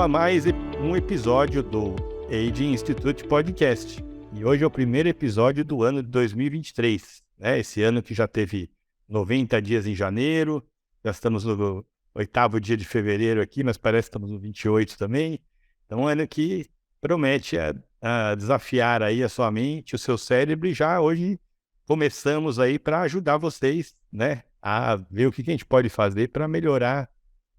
a mais um episódio do Aging Institute Podcast. E hoje é o primeiro episódio do ano de 2023, né? Esse ano que já teve 90 dias em janeiro, já estamos no 8º dia de fevereiro aqui, mas parece que estamos no 28 também. Então, é um ano que promete a desafiar aí a sua mente, o seu cérebro, e já hoje começamos aí para ajudar vocês, né, a ver o que a gente pode fazer para melhorar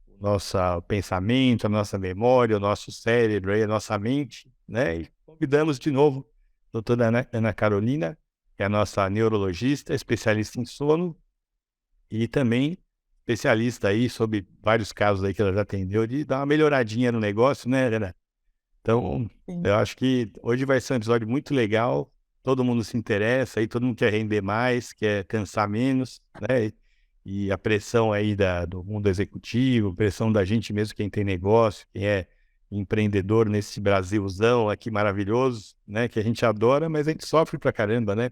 o nosso pensamento, a nossa memória, o nosso cérebro, aí, a nossa mente, né? E convidamos de novo a doutora Ana Carolina, que é a nossa neurologista, especialista em sono e também especialista aí sobre vários casos aí que ela já atendeu, de dar uma melhoradinha no negócio, né, Ana? Então, eu acho que hoje vai ser um episódio muito legal, todo mundo se interessa, aí todo mundo quer render mais, quer cansar menos, né? E a pressão aí do mundo executivo, pressão da gente mesmo, quem tem negócio, quem é empreendedor nesse Brasilzão aqui maravilhoso, né? Que a gente adora, mas a gente sofre pra caramba, né?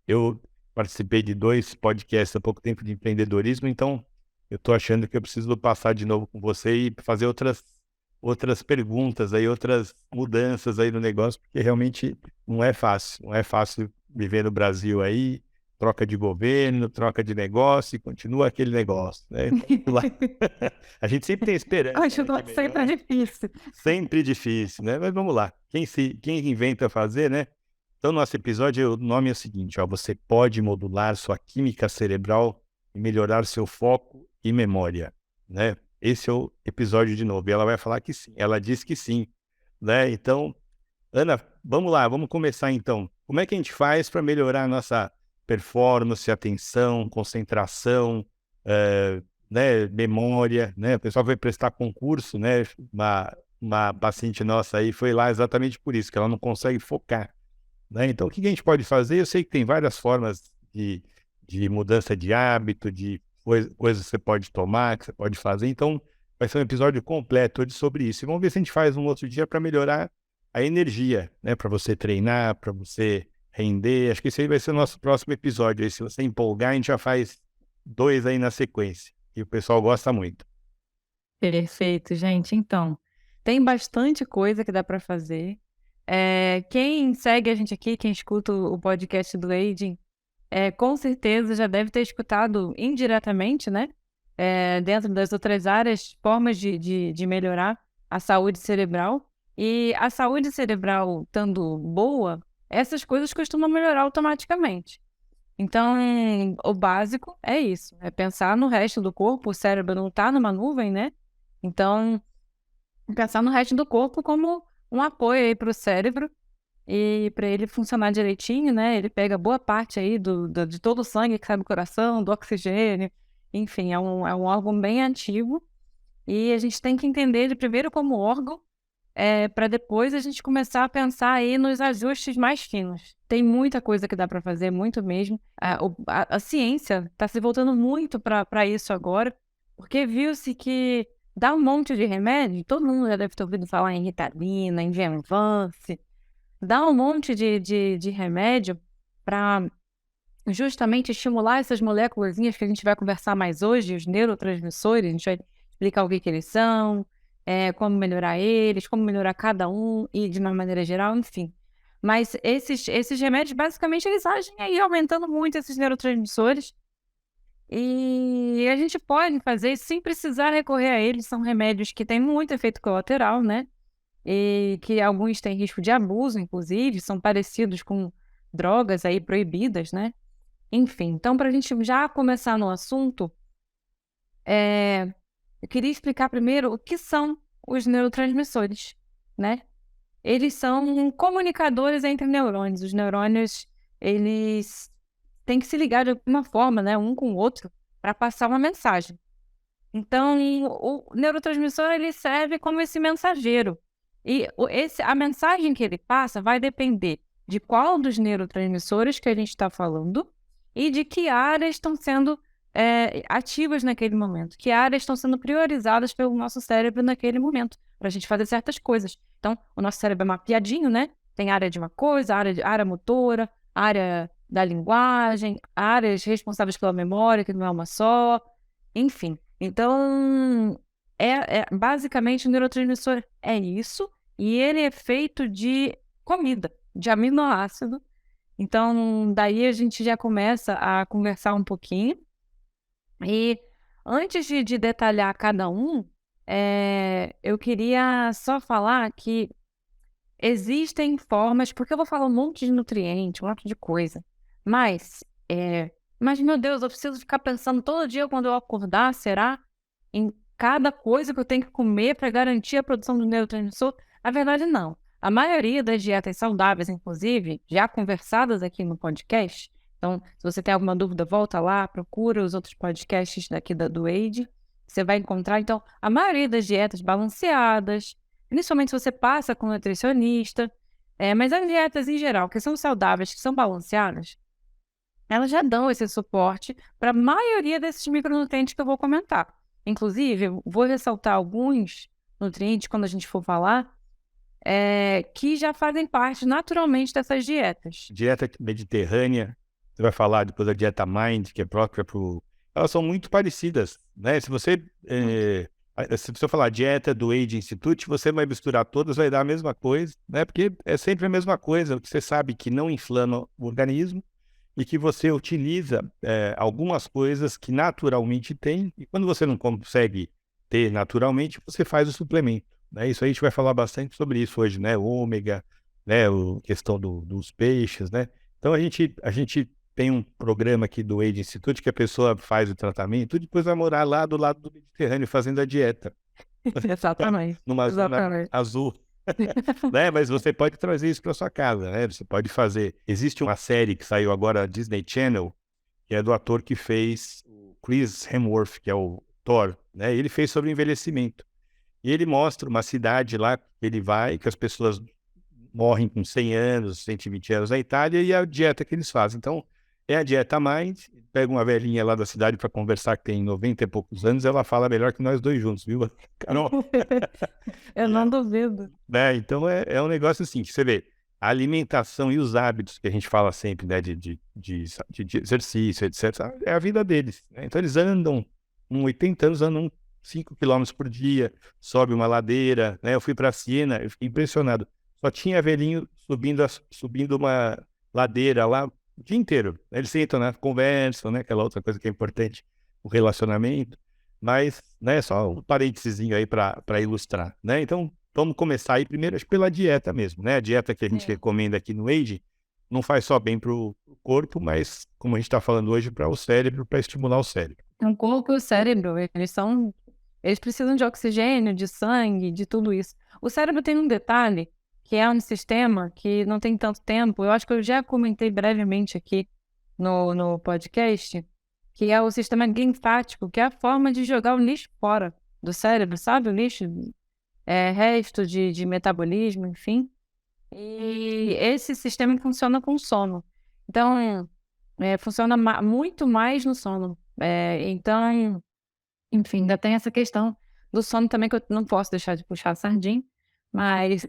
Eu participei de 2 podcasts há pouco tempo de empreendedorismo, então eu tô achando que eu preciso passar de novo com você e fazer outras perguntas aí, outras mudanças aí no negócio, porque realmente não é fácil viver no Brasil aí, troca de governo, troca de negócio e continua aquele negócio, né? Então, lá, a gente sempre tem esperança, Acho né, que que sempre é melhora. difícil. Sempre difícil, né? Mas vamos lá, quem inventa fazer, né? Então, nosso episódio, o nome é o seguinte, ó, você pode modular sua química cerebral e melhorar seu foco e memória, né? Esse é o episódio de novo. E ela vai falar que sim. Ela diz que sim, né? Então, Ana, vamos lá, vamos começar então. Como é que a gente faz para melhorar a nossa performance, atenção, concentração, né, memória, né? O pessoal vai prestar concurso, né? Uma paciente nossa aí foi lá exatamente por isso, que ela não consegue focar, né? Então, o que a gente pode fazer? Eu sei que tem várias formas de mudança de hábito, de coisas que você pode tomar, que você pode fazer. Então, vai ser um episódio completo hoje sobre isso. E vamos ver se a gente faz um outro dia para melhorar a energia, né? Para você treinar, para você render. Acho que esse aí vai ser o nosso próximo episódio. Aí, se você empolgar, a gente já faz 2 aí na sequência. E o pessoal gosta muito. Perfeito, gente. Então, tem bastante coisa que dá para fazer. Quem segue a gente aqui, quem escuta o podcast do Aging, com certeza já deve ter escutado indiretamente, né? Dentro das outras áreas, formas de melhorar a saúde cerebral. E a saúde cerebral estando boa, essas coisas costumam melhorar automaticamente. Então, o básico é isso, é pensar no resto do corpo. O cérebro não está numa nuvem, né? Então, pensar no resto do corpo como um apoio aí para o cérebro e para ele funcionar direitinho, né? Ele pega boa parte aí de todo o sangue que sai do coração, do oxigênio, enfim, é um órgão bem ativo e a gente tem que entender ele primeiro como órgão, para depois a gente começar a pensar aí nos ajustes mais finos. Tem muita coisa que dá para fazer, muito mesmo. A ciência está se voltando muito para isso agora, porque viu-se que dá um monte de remédio, todo mundo já deve ter ouvido falar em Ritalina, em Venvance, dá um monte de remédio para justamente estimular essas moléculazinhas que a gente vai conversar mais hoje, os neurotransmissores. A gente vai explicar o que eles são, como melhorar eles, como melhorar cada um e de uma maneira geral, enfim. Mas esses remédios, basicamente, eles agem aí aumentando muito esses neurotransmissores e a gente pode fazer isso sem precisar recorrer a eles. São remédios que têm muito efeito colateral, né? E que alguns têm risco de abuso, inclusive, são parecidos com drogas aí proibidas, né? Enfim, então, para a gente já começar no assunto, eu queria explicar primeiro o que são os neurotransmissores, né? Eles são comunicadores entre neurônios. Os neurônios, eles têm que se ligar de alguma forma, né, um com o outro, para passar uma mensagem. Então, o neurotransmissor, ele serve como esse mensageiro. E a mensagem que ele passa vai depender de qual dos neurotransmissores que a gente está falando e de que áreas estão sendo ativas naquele momento, que áreas estão sendo priorizadas pelo nosso cérebro naquele momento, para a gente fazer certas coisas. Então, o nosso cérebro é mapeadinho, né? Tem área de uma coisa, área motora, área da linguagem, áreas responsáveis pela memória, que não é uma só, enfim. Então, basicamente o neurotransmissor é isso, e ele é feito de comida, de aminoácido. Então, daí a gente já começa a conversar um pouquinho. E antes de detalhar cada um, eu queria só falar que existem formas, porque eu vou falar um monte de nutriente, um monte de coisa, mas, mas meu Deus, eu preciso ficar pensando todo dia quando eu acordar, será? Em cada coisa que eu tenho que comer para garantir a produção do neurotransmissor? Na verdade, não. A maioria das dietas saudáveis, inclusive, já conversadas aqui no podcast, então, se você tem alguma dúvida, volta lá, procura os outros podcasts daqui do Age, você vai encontrar, então, a maioria das dietas balanceadas, principalmente se você passa com um nutricionista, mas as dietas em geral, que são saudáveis, que são balanceadas, elas já dão esse suporte para a maioria desses micronutrientes que eu vou comentar. Inclusive, eu vou ressaltar alguns nutrientes quando a gente for falar, que já fazem parte naturalmente dessas dietas. Dieta mediterrânea, você vai falar depois da dieta Mind, que é própria para elas são muito parecidas, né? Se você falar dieta do Age Institute, você vai misturar todas, vai dar a mesma coisa, né? Porque é sempre a mesma coisa, você sabe que não inflama o organismo e que você utiliza algumas coisas que naturalmente tem, e quando você não consegue ter naturalmente, você faz o suplemento, né? Isso aí a gente vai falar bastante sobre isso hoje, né? O ômega, né? A questão dos peixes, né? Então a gente tem um programa aqui do Age Institute que a pessoa faz o tratamento e depois vai morar lá do lado do Mediterrâneo fazendo a dieta. Exatamente. Numa zona azul. Né? Mas você pode trazer isso para sua casa, né? Você pode fazer. Existe uma série que saiu agora na Disney Channel, que é do ator que fez o Chris Hemsworth, que é o Thor, né? Ele fez sobre envelhecimento. E ele mostra uma cidade lá que ele vai, que as pessoas morrem com 100 anos, 120 anos na Itália, e a dieta que eles fazem. Então, é a dieta Mind. Pega uma velhinha lá da cidade para conversar, que tem 90 e poucos anos, ela fala melhor que nós dois juntos, viu, Carol? Eu não duvido. Né? Então, é um negócio assim, que você vê, a alimentação e os hábitos que a gente fala sempre, né, de exercício, etc., é a vida deles, né? Então, eles andam, com 80 anos, andam 5 quilômetros por dia, sobe uma ladeira, né? Eu fui para Siena, eu fiquei impressionado. Só tinha velhinho subindo uma ladeira lá o dia inteiro. Eles sentam, né, conversam, né, aquela outra coisa que é importante, o relacionamento. Mas, né, só um parênteses aí para ilustrar, né? Então, vamos começar aí primeiro pela dieta mesmo, né? A dieta que a gente recomenda aqui no Age não faz só bem para o corpo, mas, como a gente está falando hoje, para o cérebro, para estimular o cérebro. O corpo e o cérebro, eles precisam de oxigênio, de sangue, de tudo isso. O cérebro tem um detalhe, que é um sistema que não tem tanto tempo, eu acho que eu já comentei brevemente aqui no podcast, que é o sistema linfático, que é a forma de jogar o lixo fora do cérebro, sabe? O lixo, resto de metabolismo, enfim. E esse sistema funciona com sono. Então, funciona muito mais no sono. Então, enfim, ainda tem essa questão do sono também, que eu não posso deixar de puxar a sardinha, mas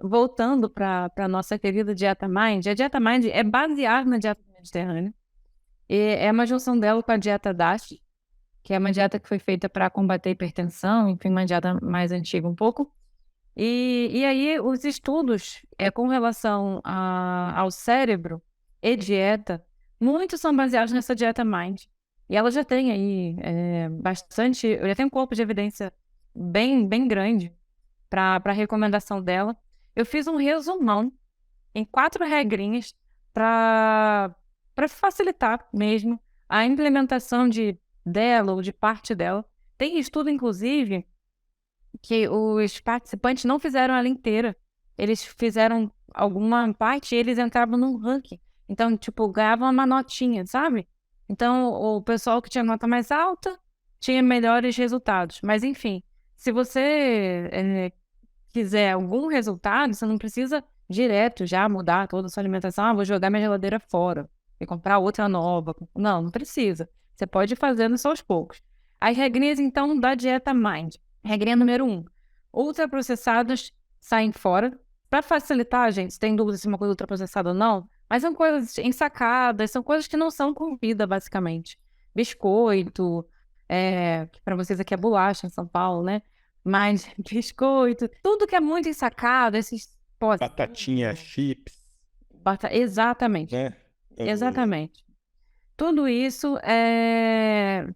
voltando para a nossa querida Dieta Mind, a Dieta Mind é baseada na dieta mediterrânea, e é uma junção dela com a Dieta DASH, que é uma dieta que foi feita para combater a hipertensão, enfim, uma dieta mais antiga um pouco. E aí os estudos com relação ao cérebro e dieta, muitos são baseados nessa Dieta Mind. E ela já tem aí já tem um corpo de evidência bem, bem grande para a recomendação dela. Eu fiz um resumão em 4 regrinhas para facilitar mesmo a implementação dela ou de parte dela. Tem estudo, inclusive, que os participantes não fizeram ela inteira. Eles fizeram alguma parte e eles entravam num ranking. Então, tipo, ganhavam uma notinha, sabe? Então, o pessoal que tinha nota mais alta tinha melhores resultados. Mas, enfim, se você quiser algum resultado, você não precisa direto já mudar toda a sua alimentação. Vou jogar minha geladeira fora e comprar outra nova. Não precisa. Você pode ir fazendo isso aos poucos. As regrinhas, então, da Dieta Mind. Regrinha número 1. Ultraprocessados saem fora. Para facilitar, gente, se tem dúvida se uma coisa é ultraprocessada ou não, mas são coisas ensacadas, são coisas que não são comida, basicamente. Biscoito, que para vocês aqui é bolacha em São Paulo, né? Mas biscoito, tudo que é muito ensacado, esses pozinhos, Batatinha, chips, exatamente, né? exatamente. Tudo isso,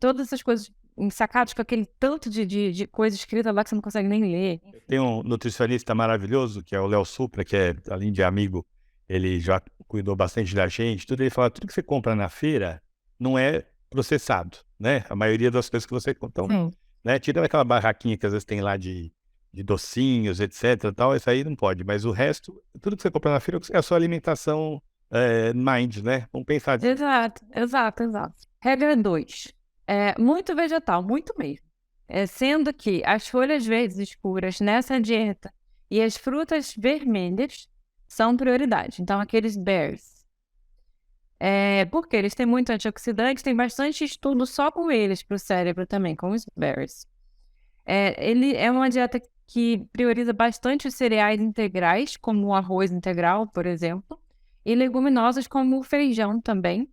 todas essas coisas ensacadas com aquele tanto de coisa escrita lá que você não consegue nem ler. Tem um nutricionista maravilhoso, que é o Léo Supra, que é, além de amigo, ele já cuidou bastante da gente. Tudo ele fala, tudo que você compra na feira não é processado, né? A maioria das coisas que você compra. Então, Sim. né? Tirando aquela barraquinha que às vezes tem lá de docinhos, etc, tal, isso aí não pode. Mas o resto, tudo que você compra na feira é a sua alimentação mind, né? Vamos pensar disso. Exato. Regra 2. Muito vegetal, muito mesmo. Sendo que as folhas verdes escuras nessa dieta e as frutas vermelhas são prioridade. Então, aqueles berries. Porque eles têm muito antioxidante, tem bastante estudo só com eles para o cérebro também, com os berries. Ele é uma dieta que prioriza bastante os cereais integrais, como o arroz integral, por exemplo, e leguminosas como o feijão também.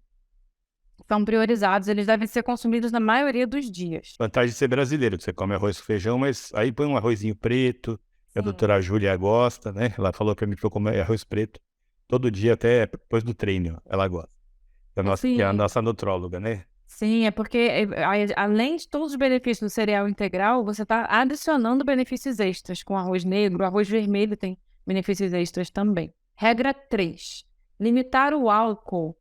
São priorizados, eles devem ser consumidos na maioria dos dias. Vantagem de ser brasileiro, que você come arroz com feijão, mas aí põe um arrozinho preto, que a doutora Júlia gosta, né? Ela falou pra mim que eu como arroz preto todo dia, até depois do treino, ela gosta. Que é a nossa nutróloga, né? Sim, é porque além de todos os benefícios do cereal integral, você está adicionando benefícios extras com arroz negro, arroz vermelho tem benefícios extras também. Regra 3. Limitar o álcool.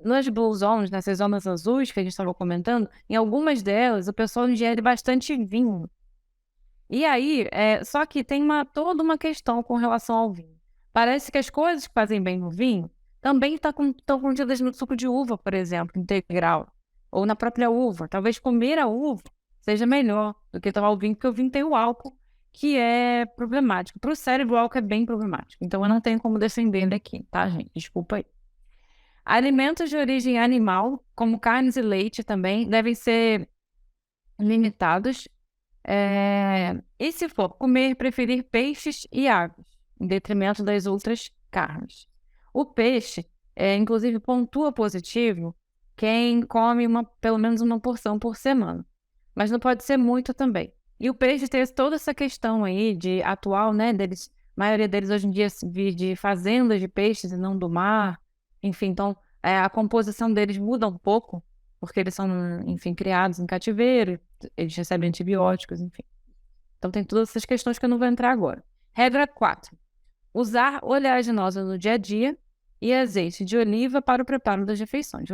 Nas blue zones, nessas zonas azuis que a gente estava comentando, em algumas delas o pessoal ingere bastante vinho. E aí, só que tem toda uma questão com relação ao vinho. Parece que as coisas que fazem bem no vinho também estão contidas no suco de uva, por exemplo, integral, ou na própria uva. Talvez comer a uva seja melhor do que tomar o vinho, porque o vinho tem o álcool, que é problemático. Para o cérebro, o álcool é bem problemático. Então, eu não tenho como defender ele aqui, tá, gente? Desculpa aí. Alimentos de origem animal, como carnes e leite também, devem ser limitados. E se for comer, preferir peixes e aves, em detrimento das outras carnes. O peixe, inclusive, pontua positivo quem come pelo menos uma porção por semana. Mas não pode ser muito também. E o peixe tem toda essa questão aí de atual, né? A maioria deles hoje em dia vive de fazendas de peixes e não do mar. Enfim, então a composição deles muda um pouco, porque eles são, enfim, criados em cativeiro, eles recebem antibióticos, enfim. Então tem todas essas questões que eu não vou entrar agora. Regra 4. Usar oleaginosa no dia a dia e azeite de oliva para o preparo das refeições.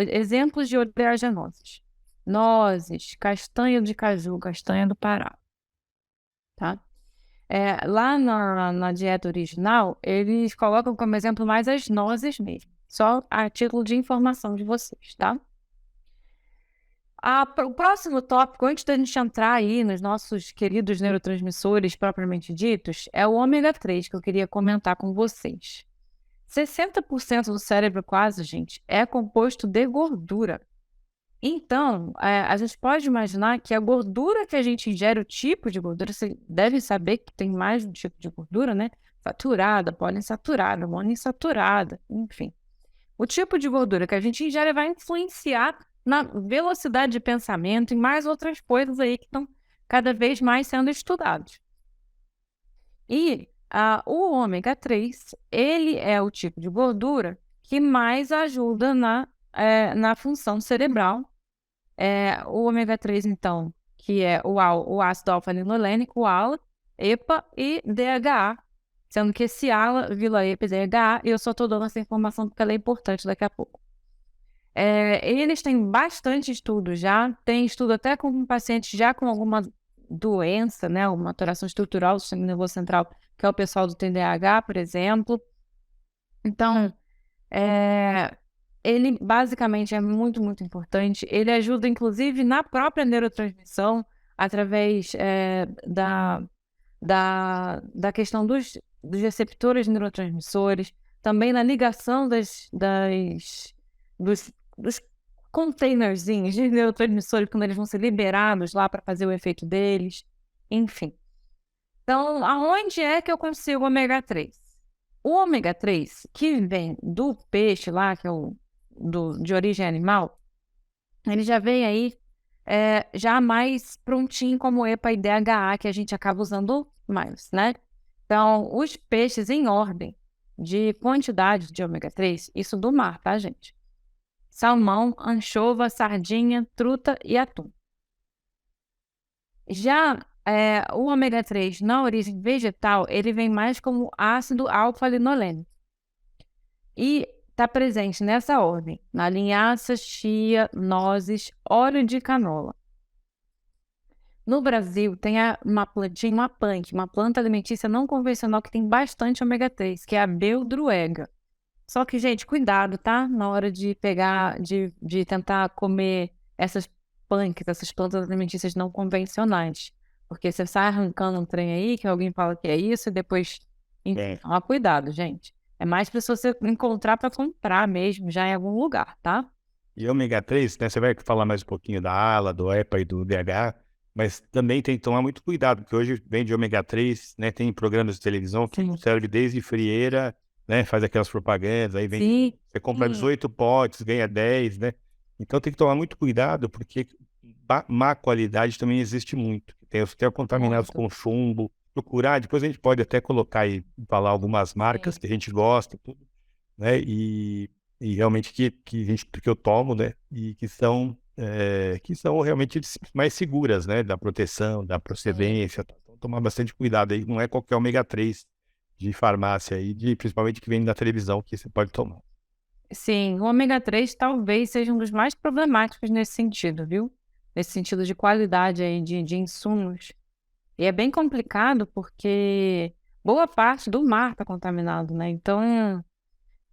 Exemplos de oleaginosas. Nozes, castanha de caju, castanha do Pará. Tá? Lá na dieta original, eles colocam como exemplo mais as nozes mesmo. Só a título de informação de vocês, tá? O próximo tópico, antes da gente entrar aí nos nossos queridos neurotransmissores propriamente ditos, é o ômega 3, que eu queria comentar com vocês. 60% do cérebro quase, gente, é composto de gordura. Então, a gente pode imaginar que a gordura que a gente ingere, o tipo de gordura, você deve saber que tem mais de um tipo de gordura, né? Saturada, poliinsaturada, monoinsaturada, enfim. O tipo de gordura que a gente ingere vai influenciar na velocidade de pensamento e mais outras coisas aí que estão cada vez mais sendo estudados. E o ômega 3, ele é o tipo de gordura que mais ajuda na função cerebral. O ômega 3, então, que é o ácido alfa-linolênico, o ALA, EPA e DHA, sendo que esse ALA, vila EPA e DHA, eu só estou dando essa informação porque ela é importante daqui a pouco. Eles têm bastante estudo já, tem estudo até com pacientes já com alguma doença, né, uma alteração estrutural do sistema nervoso central, que é o pessoal do TDAH, por exemplo. Então, ele basicamente é muito, muito importante. Ele ajuda, inclusive, na própria neurotransmissão, através da questão dos receptores neurotransmissores, também na ligação dos containerzinhos de neurotransmissores, quando eles vão ser liberados lá para fazer o efeito deles, enfim. Então, aonde é que eu consigo o ômega 3? O ômega 3, que vem do peixe lá, que é de origem animal, ele já vem aí já mais prontinho como EPA e DHA, que a gente acaba usando mais, né? Então, os peixes em ordem de quantidade de ômega 3, isso do mar, tá, gente? Salmão, anchova, sardinha, truta e atum. Já o ômega 3 na origem vegetal, ele vem mais como ácido alfa-linolênico. E está presente nessa ordem, na linhaça, chia, nozes, óleo de canola. No Brasil, tem uma plantinha, uma punk, uma planta alimentícia não convencional que tem bastante ômega 3, que é a beldroega. Só que, gente, cuidado, tá? Na hora de pegar, de tentar comer essas punks, essas plantas alimentícias não convencionais. Porque você sai arrancando um trem aí, que alguém fala que é isso, e depois... Enfim, toma cuidado, gente. É mais para você encontrar para comprar mesmo, já em algum lugar, tá? E ômega 3, né? Você vai falar mais um pouquinho da ALA, do EPA e do DH, mas também tem que tomar muito cuidado, porque hoje vende ômega 3, né? Tem programas de televisão que serve desde frieira, né? Faz aquelas propagandas, aí vem, Sim. você compra 18 potes, ganha 10, né? Então tem que tomar muito cuidado, porque má qualidade também existe muito. Tem os contaminados com chumbo, procurar, depois a gente pode até colocar e falar algumas marcas que a gente gosta, tudo, né? E realmente que eu tomo, né? E que são realmente mais seguras, né? Da proteção, da procedência. Então, tomar bastante cuidado aí. Não é qualquer ômega 3 de farmácia aí, principalmente que vem da televisão, que você pode tomar. Sim, o ômega 3 talvez seja um dos mais problemáticos nesse sentido, viu? Nesse sentido de qualidade aí de insumos. E é bem complicado porque boa parte do mar está contaminado, né? Então,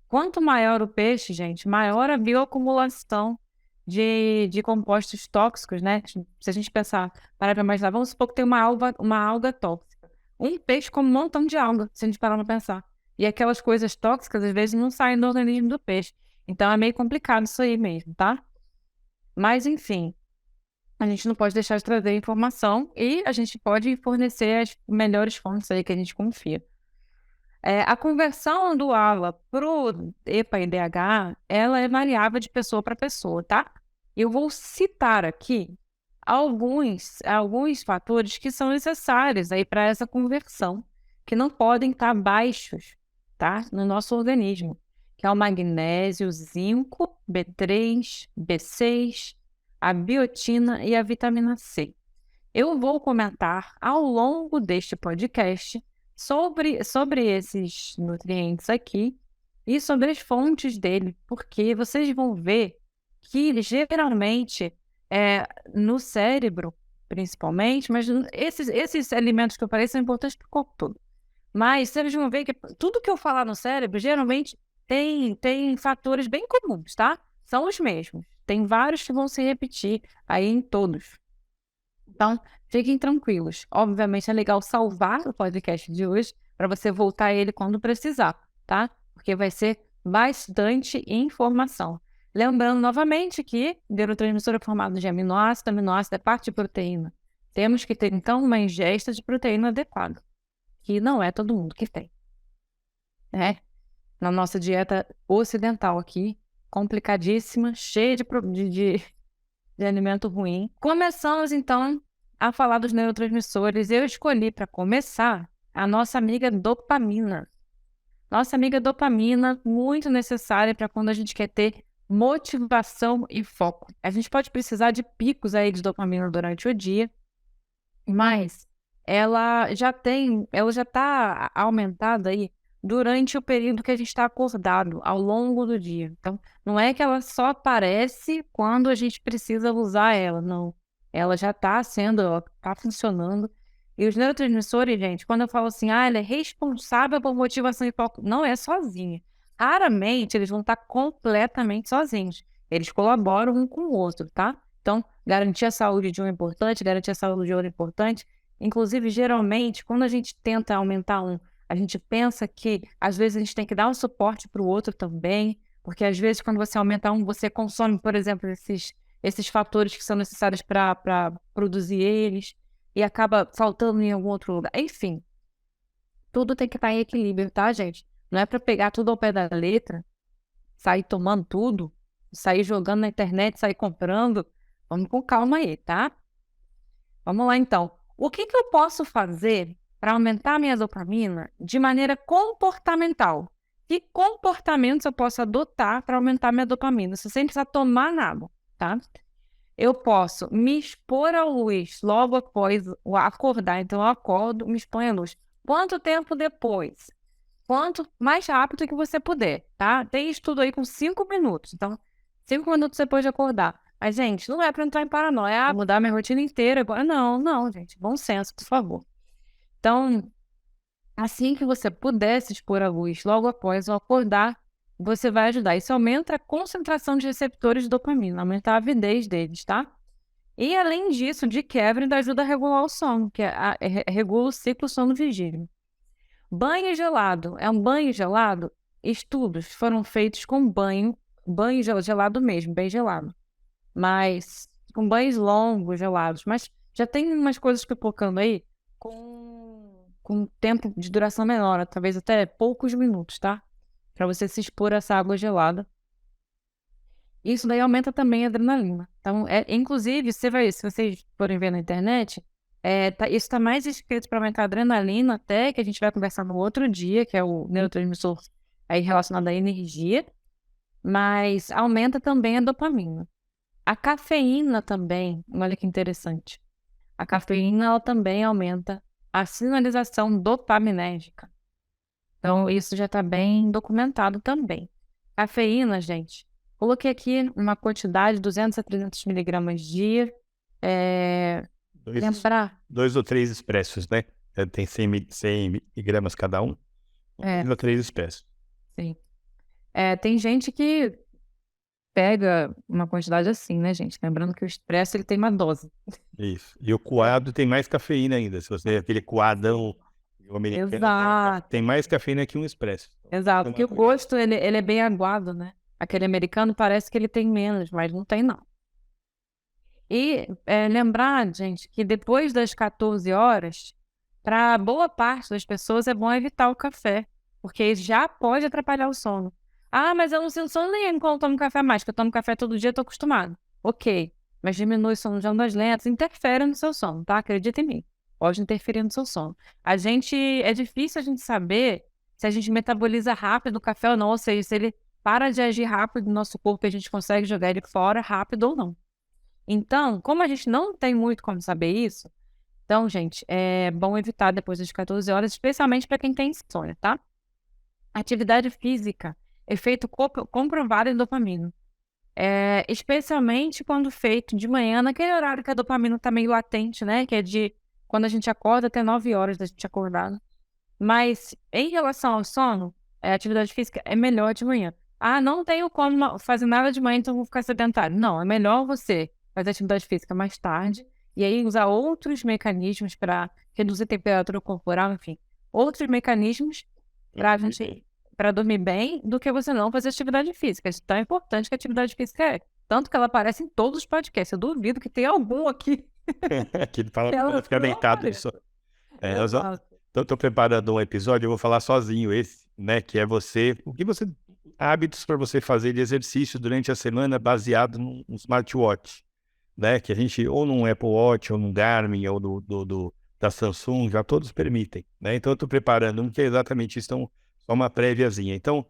quanto maior o peixe, gente, maior a bioacumulação de compostos tóxicos, né? Se a gente pensar, parar para imaginar, vamos supor que tem uma alga tóxica. Um peixe come um montão de alga, se a gente parar para pensar. E aquelas coisas tóxicas, às vezes, não saem do organismo do peixe. Então, é meio complicado isso aí mesmo, tá? Mas, enfim, a gente não pode deixar de trazer informação e a gente pode fornecer as melhores fontes aí que a gente confia. A conversão do ALA para o EPA e DH, ela é variável de pessoa para pessoa, tá? Eu vou citar aqui alguns fatores que são necessários aí para essa conversão, que não podem estar baixos, tá? No nosso organismo, que é o magnésio, zinco, B3, B6, a biotina e a vitamina C. Eu vou comentar ao longo deste podcast sobre esses nutrientes aqui e sobre as fontes dele, porque vocês vão ver que geralmente no cérebro, principalmente, mas esses alimentos que eu falei são importantes para o corpo todo. Mas vocês vão ver que tudo que eu falar no cérebro geralmente tem fatores bem comuns, tá? São os mesmos. Tem vários que vão se repetir aí em todos. Então, fiquem tranquilos. Obviamente, é legal salvar o podcast de hoje para você voltar a ele quando precisar, tá? Porque vai ser bastante informação. Lembrando novamente que neurotransmissor é formado de aminoácido é parte de proteína. Temos que ter, então, uma ingesta de proteína adequada, que não é todo mundo que tem, né? Na nossa dieta ocidental aqui, complicadíssima, cheia de alimento ruim. Começamos, então, a falar dos neurotransmissores. Eu escolhi, para começar, a nossa amiga dopamina. Nossa amiga dopamina, muito necessária para quando a gente quer ter motivação e foco. A gente pode precisar de picos aí de dopamina durante o dia, mas ela já está aumentada aí durante o período que a gente está acordado, ao longo do dia. Então, não é que ela só aparece quando a gente precisa usar ela, não. Ela já está funcionando. E os neurotransmissores, gente, quando eu falo assim, ela é responsável por motivação e foco, não é sozinha. Raramente eles vão estar completamente sozinhos. Eles colaboram um com o outro, tá? Então, garantir a saúde de um é importante, garantir a saúde de outro é importante. Inclusive, geralmente, quando a gente tenta aumentar um, a gente pensa que, às vezes, a gente tem que dar um suporte para o outro também, porque, às vezes, quando você aumenta um, você consome, por exemplo, esses fatores que são necessários para produzir eles, e acaba faltando em algum outro lugar. Enfim, tudo tem que estar em equilíbrio, tá, gente? Não é para pegar tudo ao pé da letra, sair tomando tudo, sair jogando na internet, sair comprando. Vamos com calma aí, tá? Vamos lá, então. O que eu posso fazer para aumentar a minha dopamina de maneira comportamental? Que comportamentos eu posso adotar para aumentar a minha dopamina? Sem precisar tomar nada, tá? Eu posso me expor à luz logo após acordar. Então, eu acordo, me exponho à luz. Quanto tempo depois? Quanto mais rápido que você puder, tá? Tem estudo aí com 5 minutos. Então, 5 minutos depois de acordar. Mas, gente, não é para entrar em paranoia. Mudar minha rotina inteira agora. Não, gente. Bom senso, por favor. Então, assim que você puder se expor à luz logo após o acordar, você vai ajudar. Isso aumenta a concentração de receptores de dopamina, aumenta a avidez deles, tá? E, além disso, de quebra, ainda ajuda a regular o sono, que regula o ciclo sono-vigília. Banho gelado. É um banho gelado? Estudos foram feitos com banho gelado mesmo, bem gelado. Mas com banhos longos, gelados. Mas já tem umas coisas pipocando aí com tempo de duração menor, talvez até poucos minutos, tá? Para você se expor a essa água gelada. Isso daí aumenta também a adrenalina. Então, inclusive, se vocês forem ver na internet, isso está mais escrito para aumentar a adrenalina, até que a gente vai conversar no outro dia, que é o neurotransmissor aí relacionado à energia, mas aumenta também a dopamina. A cafeína também, olha que interessante. A cafeína ela também aumenta a sinalização dopaminérgica. Então, isso já está bem documentado também. Cafeína, gente, coloquei aqui uma quantidade de 200 a 300 miligramas dia. Lembrar. 2 ou 3 expressos, né? Tem 100 miligramas cada um. 2 ou 3 expressos. Sim. Tem gente que pega uma quantidade assim, né, gente? Lembrando que o expresso ele tem uma dose. Isso. E o coado tem mais cafeína ainda. Se você aquele coadão americano, Exato. tem mais cafeína que um expresso. Exato, porque o gosto ele é bem aguado, né? Aquele americano parece que ele tem menos, mas não tem não. E lembrar, gente, que depois das 14 horas, para boa parte das pessoas é bom evitar o café, porque já pode atrapalhar o sono. Ah, mas eu não sinto sono nenhum quando eu tomo café mais, porque eu tomo café todo dia, eu tô acostumado. Ok, mas diminui o sono de ondas lentas, interfere no seu sono, tá? Acredita em mim, pode interferir no seu sono. É difícil a gente saber se a gente metaboliza rápido o café ou não, ou seja, se ele para de agir rápido no nosso corpo, a gente consegue jogar ele fora rápido ou não. Então, como a gente não tem muito como saber isso, então, gente, é bom evitar depois das 14 horas, especialmente para quem tem insônia, tá? Atividade física, efeito comprovado em dopamina. Especialmente quando feito de manhã, naquele horário que a dopamina está meio latente, né? Que é de quando a gente acorda até 9 horas da gente acordado. Mas, em relação ao sono, a atividade física é melhor de manhã. Ah, não tenho como fazer nada de manhã, então vou ficar sedentário. Não, é melhor você fazer atividade física mais tarde e aí usar outros mecanismos para reduzir a temperatura corporal, enfim, outros mecanismos para dormir bem do que você não fazer atividade física. Isso é tão importante que a atividade física é. Tanto que ela aparece em todos os podcasts. Eu duvido que tenha algum aqui. Que ele fala para ficar deitado. Eu estou preparando um episódio, eu vou falar sozinho esse, né? Que é hábitos para você fazer de exercício durante a semana baseado num smartwatch, né? Que a gente, ou num Apple Watch, ou num Garmin, ou da Samsung, já todos permitem, né? Então eu estou preparando um que é exatamente isso, então, só uma préviazinha. Então,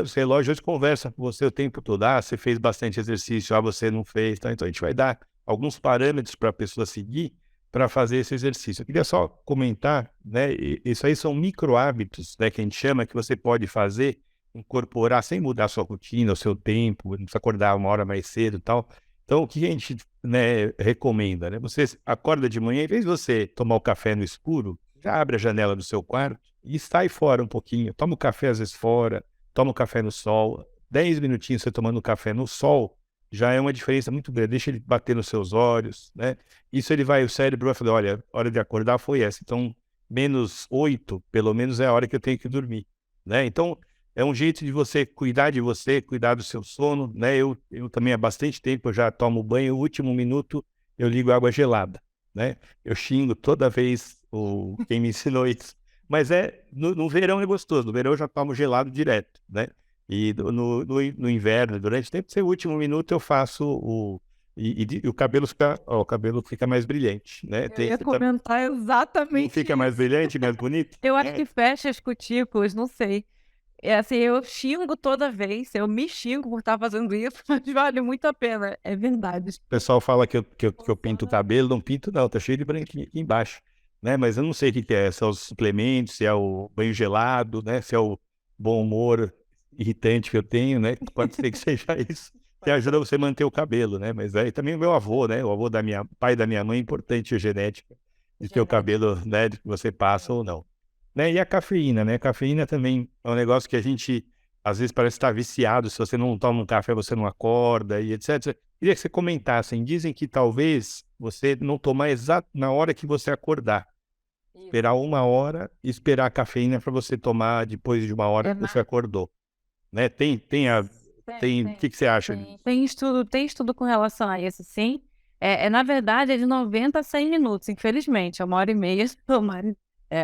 os relógios conversam com você o tempo todo. Ah, você fez bastante exercício, você não fez, tá? Então a gente vai dar alguns parâmetros para a pessoa seguir para fazer esse exercício. Eu queria só comentar, né? Isso aí são micro hábitos, né? Que a gente chama, que você pode fazer, incorporar sem mudar a sua rotina, o seu tempo, não precisa acordar uma hora mais cedo e tal. Então, o que a gente, né, recomenda, né? Você acorda de manhã, em vez de você tomar o café no escuro, já abre a janela do seu quarto e sai fora um pouquinho. Toma o café às vezes fora, toma o café no sol. 10 minutinhos você tomando café no sol, já é uma diferença muito grande. Deixa ele bater nos seus olhos, né? Isso o cérebro vai falar, olha, a hora de acordar foi essa. Então, -8, pelo menos é a hora que eu tenho que dormir, né? Então, é um jeito de você, cuidar do seu sono, né? Eu também há bastante tempo eu já tomo banho, o último minuto eu ligo água gelada, né? Eu xingo toda vez quem me ensinou isso. Mas no verão é gostoso, no verão eu já tomo gelado direto, né? E no inverno, durante o tempo, o último minuto eu faço e o cabelo fica mais brilhante, né? Eu ia Não comentar exatamente fica mais isso. brilhante, mais bonito? Eu acho que fecha as cutículas, não sei. É assim, eu xingo toda vez, eu me xingo por estar fazendo isso, mas vale muito a pena, é verdade. O pessoal fala que eu pinto o cabelo, não pinto não, tá cheio de branquinho aqui embaixo, né? Mas eu não sei o que que é, se é os suplementos, se é o banho gelado, né? Se é o bom humor irritante que eu tenho, né? Pode ser que seja isso, que ajuda você a manter o cabelo, né? Mas aí também o meu avô, né? O avô pai da minha mãe, é importante a genética de ter o cabelo, né? De que você passa ou não. Né? E a cafeína, né? A cafeína também é um negócio que a gente, às vezes, parece estar viciado. Se você não toma um café, você não acorda e etc. Queria que você comentasse. Dizem que talvez você não tomar exato na hora que você acordar. Esperar uma hora e esperar a cafeína para você tomar depois de uma hora que você acordou. Né? O que que você acha disso? Tem estudo com relação a isso, sim. Na verdade, é de 90 a 100 minutos, infelizmente. É 1h30,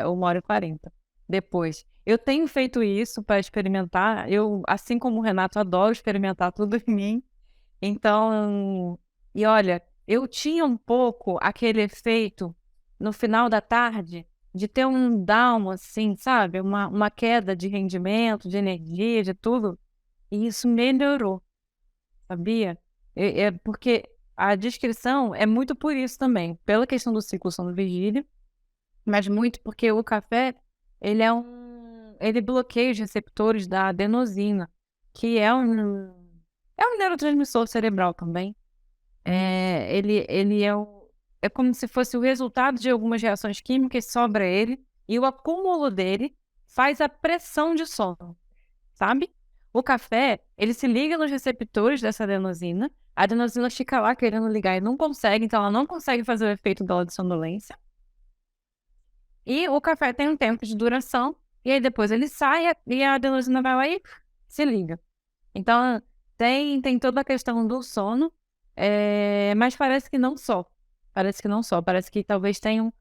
uma hora e 40 depois. Eu tenho feito isso para experimentar. Eu, assim como o Renato, adoro experimentar tudo em mim. Então, e olha, eu tinha um pouco aquele efeito no final da tarde de ter um down, assim, sabe? Uma queda de rendimento, de energia, de tudo. E isso melhorou, sabia? Porque a descrição é muito por isso também, pela questão do ciclo sono-vigília, mas muito porque o café, ele bloqueia os receptores da adenosina, que é um neurotransmissor cerebral também. Ele é como se fosse o resultado de algumas reações químicas sobre ele, e o acúmulo dele faz a pressão de sono, sabe? O café, ele se liga nos receptores dessa adenosina, a adenosina fica lá querendo ligar e não consegue, então ela não consegue fazer o efeito dela de sonolência. E o café tem um tempo de duração, e aí depois ele sai e a adenosina vai lá e se liga. Então, tem toda a questão do sono, mas parece que não só. Parece que talvez tenham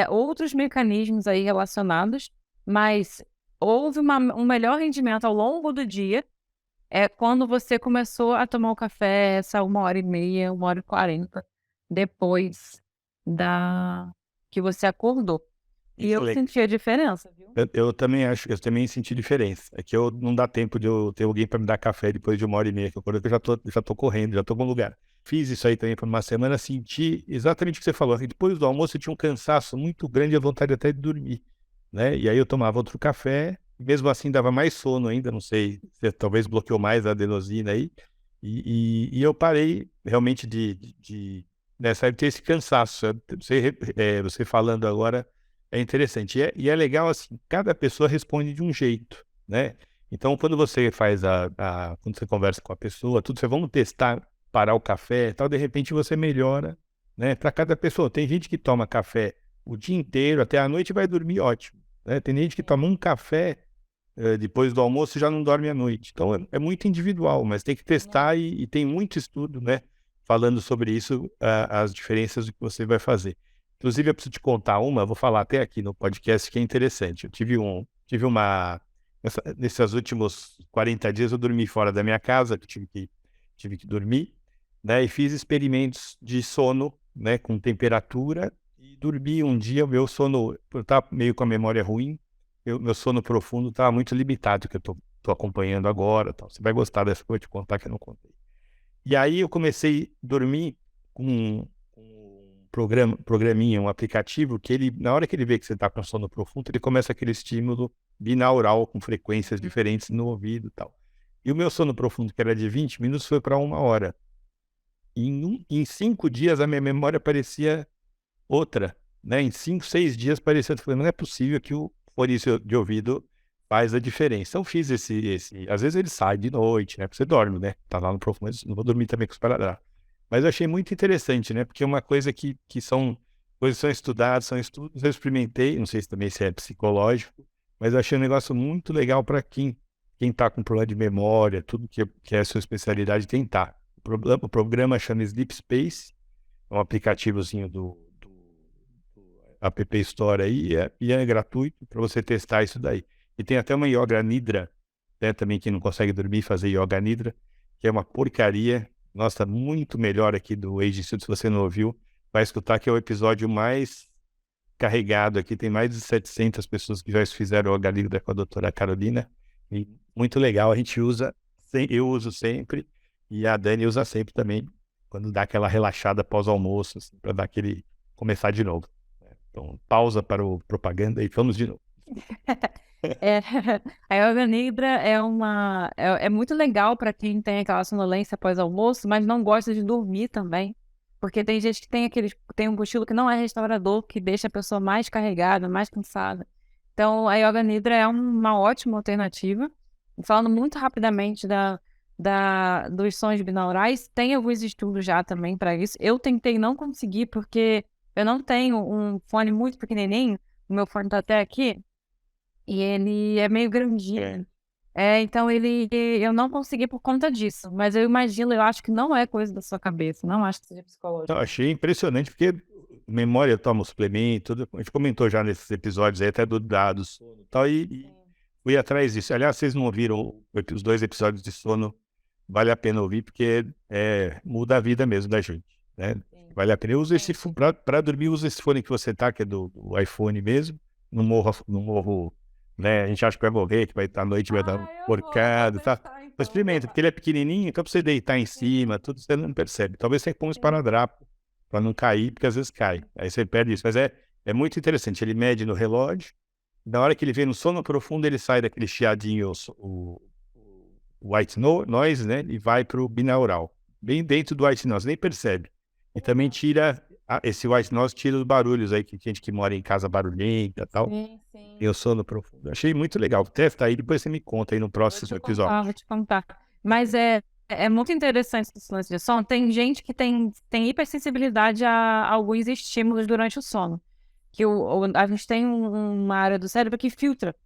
outros mecanismos aí relacionados, mas houve um melhor rendimento ao longo do dia quando você começou a tomar o café essa 1h30, 1h40, depois que você acordou. E Isso eu é legal. senti a diferença, viu? Eu também acho, eu também senti diferença. É que não dá tempo de eu ter alguém para me dar café depois de 1h30, que eu já tô correndo, já tô com lugar. Fiz isso aí também por uma semana, senti exatamente o que você falou. Depois do almoço eu tinha um cansaço muito grande e a vontade até de dormir, né? E aí eu tomava outro café, e mesmo assim dava mais sono ainda, não sei, se talvez bloqueou mais a adenosina aí. E eu parei realmente nessa ter esse cansaço. Você falando agora é interessante. E é legal assim, cada pessoa responde de um jeito, né? Então, quando você quando você conversa com a pessoa, tudo, você vamos testar, parar o café e tal, de repente você melhora, né? Para cada pessoa. Tem gente que toma café o dia inteiro, até a noite e vai dormir ótimo, né? Tem gente que toma um café depois do almoço e já não dorme à noite. Então, é muito individual, mas tem que testar e tem muito estudo, né? Falando sobre isso, as diferenças do que você vai fazer. Inclusive, eu preciso te contar vou falar até aqui no podcast, que é interessante. Eu tive nesses últimos 40 dias, eu dormi fora da minha casa, que tive que dormir, né? E fiz experimentos de sono, né? Com temperatura, e dormi um dia, o meu sono, eu estava meio com a memória ruim, meu sono profundo estava muito limitado, que eu tô acompanhando agora, tal. Você vai gostar dessa coisa, eu te contar que eu não contei. E aí eu comecei a dormir com um programinha, um aplicativo, que ele, na hora que ele vê que você está com sono profundo, ele começa aquele estímulo binaural com frequências diferentes no ouvido e tal. E o meu sono profundo, que era de 20 minutos, foi para 1 hora. E em 5 dias a minha memória parecia outra, né? Em 5, 6 dias parecia, eu falei, não é possível que o fone de ouvido faz a diferença. Então fiz às vezes ele sai de noite, né? Porque você dorme, né? Tá lá no profundo, mas não vou dormir também com os esparadrapo. Mas eu achei muito interessante, né? Porque é uma coisa que são coisas que são estudadas, são estudos, eu experimentei, não sei se é psicológico, mas eu achei um negócio muito legal para quem tá com problema de memória, tudo que é a sua especialidade, tentar. O programa chama Sleep Space, é um aplicativozinho do App Store aí, e é gratuito para você testar isso daí. E tem até uma Yoga Nidra, né, também quem não consegue dormir, fazer Yoga Nidra, que é uma porcaria. Nossa, muito melhor aqui do Age Institute, se você não ouviu, vai escutar que é o episódio mais carregado aqui, tem mais de 700 pessoas que já fizeram Yoga Nidra com a doutora Carolina, e muito legal, a gente usa, eu uso sempre, e a Dani usa sempre também, quando dá aquela relaxada pós-almoço, assim, para dar aquele, começar de novo. Então, pausa para o propaganda e vamos de novo. É, a Yoga Nidra é muito legal para quem tem aquela sonolência após almoço, mas não gosta de dormir também. Porque tem gente que tem um cochilo que não é restaurador, que deixa a pessoa mais carregada, mais cansada. Então, a Yoga Nidra é uma ótima alternativa. Falando muito rapidamente dos sons binaurais, tem alguns estudos já também para isso. Eu tentei não conseguir, porque eu não tenho um fone muito pequenininho, o meu fone tá até aqui, e ele é meio grandinho. Então eu não consegui por conta disso, mas eu imagino, eu acho que não é coisa da sua cabeça, não acho que seja psicológico. Eu achei impressionante, porque memória toma suplemento, tudo, a gente comentou já nesses episódios aí, até do dados e tal, e fui atrás disso. Aliás, vocês não ouviram os 2 episódios de sono, vale a pena ouvir, porque muda a vida mesmo da gente, né? Vale a pena. Eu uso esse fone, para dormir, uso esse fone que você tá, que é do iPhone mesmo, não morro, né? A gente acha que vai morrer, que vai estar à noite, vai dar porcado, tá? Mas experimenta, porque ele é pequenininho, então pra você deitar em cima, tudo, você não percebe. Talvez você ponha um esparadrapo para não cair, porque às vezes cai. Aí você perde isso. Mas é muito interessante. Ele mede no relógio, na hora que ele vem no sono profundo, ele sai daquele chiadinho, o white noise, né? E vai pro binaural. Bem dentro do white noise, nem percebe. E também tira, esse white noise tira os barulhos aí, que gente que mora em casa barulhenta e tal. Sim. E o sono profundo. Achei muito legal. Testa aí, depois você me conta aí no próximo episódio. Vou te contar. Mas é muito interessante esse lance de sono. Tem gente que tem hipersensibilidade a alguns estímulos durante o sono. Que a gente tem uma área do cérebro que filtra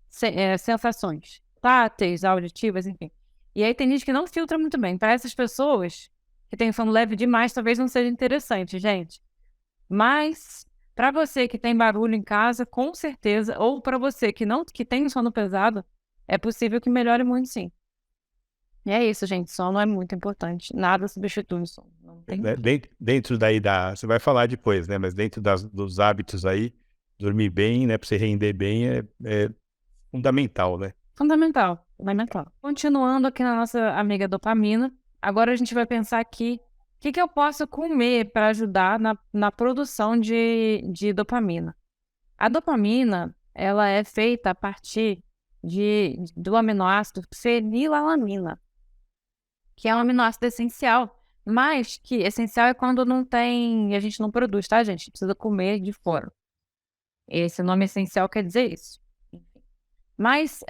sensações táteis, auditivas, enfim. E aí tem gente que não filtra muito bem. Para essas pessoas que têm sono leve demais, talvez não seja interessante, gente. Mas para você que tem barulho em casa, com certeza, ou para você que tem sono pesado, é possível que melhore muito, sim. E é isso, gente. Sono é muito importante. Nada substitui o sono. Não tem Dentro daí você vai falar depois, né? Mas dentro dos hábitos aí, dormir bem, né? Para você render bem é fundamental, né? Fundamental. Continuando aqui na nossa amiga dopamina, agora a gente vai pensar aqui o que eu posso comer para ajudar na produção de dopamina. A dopamina, ela é feita a partir do aminoácido fenilalanina, que é um aminoácido essencial, mas que essencial é quando a gente não produz, tá, gente? Precisa comer de fora. Esse nome essencial quer dizer isso. Mas,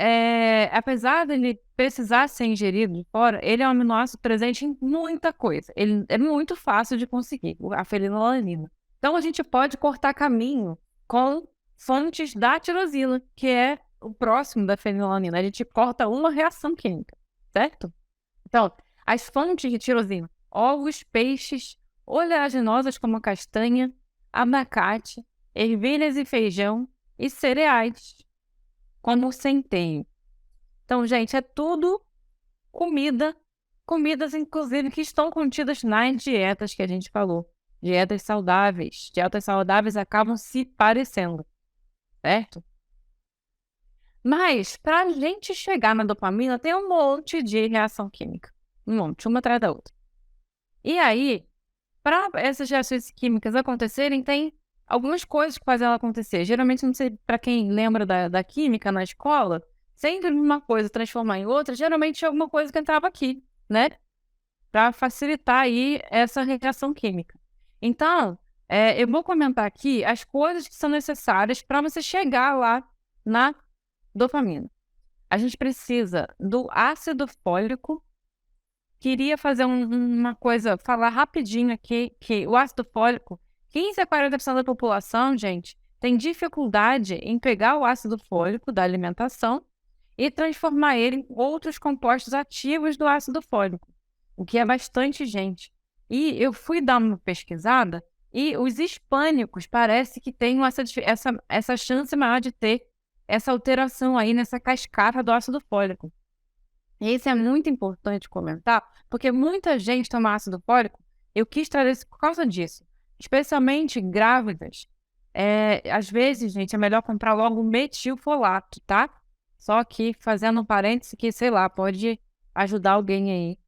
apesar dele precisar ser ingerido de fora, ele é um aminoácido presente em muita coisa. Ele é muito fácil de conseguir, a fenilalanina. Então, a gente pode cortar caminho com fontes da tirosina, que é o próximo da fenilalanina. A gente corta uma reação química, certo? Então, as fontes de tirosina: ovos, peixes, oleaginosas como castanha, abacate, ervilhas e feijão e cereais, como o centeio. Então, gente, é tudo comidas, inclusive, que estão contidas nas dietas que a gente falou. Dietas saudáveis. Dietas saudáveis acabam se parecendo, certo? Mas, para a gente chegar na dopamina, tem um monte de reação química. Um monte, uma atrás da outra. E aí, para essas reações químicas acontecerem, tem algumas coisas que fazem ela acontecer. Geralmente, não sei, para quem lembra da química na escola, sempre uma coisa transformar em outra, geralmente é alguma coisa que entrava aqui, né? Para facilitar aí essa reação química. Então, eu vou comentar aqui as coisas que são necessárias para você chegar lá na dopamina. A gente precisa do ácido fólico. Queria fazer uma coisa, falar rapidinho aqui, que o ácido fólico, 15 a 40% da população, gente, tem dificuldade em pegar o ácido fólico da alimentação e transformar ele em outros compostos ativos do ácido fólico, o que é bastante gente. E eu fui dar uma pesquisada e os hispânicos parece que têm essa chance maior de ter essa alteração aí nessa cascata do ácido fólico. Esse é muito importante comentar, porque muita gente toma ácido fólico. Eu quis trazer isso por causa disso. Especialmente grávidas. Às vezes, gente, é melhor comprar logo metilfolato, tá? Só que fazendo um parêntese que, sei lá, pode ajudar alguém aí